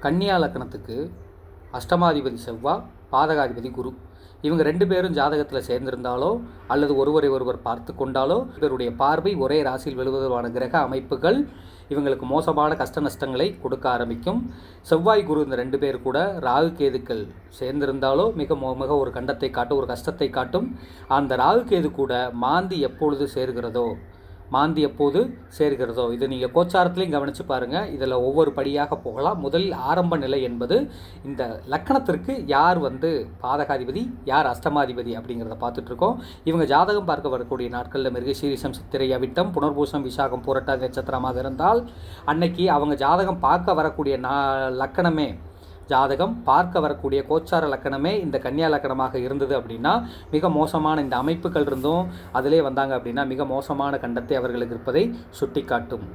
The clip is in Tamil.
கன்னியா லக்னத்துக்கு அஷ்டமாதிபதி செவ்வாய், பாதகாதிபதி குரு. இவங்க 2 பேரும் ஜாதகத்தில் சேர்ந்திருந்தாலோ அல்லது ஒருவரை ஒருவர் பார்த்து கொண்டாலோ இவருடைய பார்வை ஒரே ராசியில் விழுவதற்கான கிரக அமைப்புகள் இவங்களுக்கு மோசமான கஷ்ட நஷ்டங்களை கொடுக்க ஆரம்பிக்கும். செவ்வாய் குரு இந்த 2 பேர் கூட ராகு கேதுக்கள் சேர்ந்திருந்தாலோ மிக ஒரு கண்டத்தை காட்டும், ஒரு கஷ்டத்தை காட்டும். அந்த ராகு கேது கூட மாந்தி எப்பொழுது சேர்கிறதோ இது நீங்கள் கோச்சாரத்துலையும் கவனித்து பாருங்கள். இதில் ஒவ்வொரு படியாக போகலாம். முதலில் ஆரம்ப நிலை என்பது இந்த லக்கணத்திற்கு யார் பாதகாதிபதி, யார் அஷ்டமாதிபதி அப்படிங்கிறத பார்த்துட்ருக்கோம். இவங்க ஜாதகம் பார்க்க வரக்கூடிய நாட்களில் மிருகசீரிஷம், சித்திரை, அவிட்டம், புனர்பூசம், விசாகம், பூரட்டாதி நட்சத்திரமாக இருந்தால் அன்னைக்கு அவங்க ஜாதகம் பார்க்க வரக்கூடிய லக்கணமே, ஜாதகம் பார்க்க வரக்கூடிய கோச்சார லக்கணமே இந்த கன்னியா லக்கணமாக இருந்தது அப்படின்னா மிக மோசமான இந்த அமைப்புகள் இருந்தும் அதிலே வந்தாங்க அப்படின்னா மிக மோசமான கண்டத்தை அவர்களுக்கு இருப்பதை சுட்டி காட்டும்.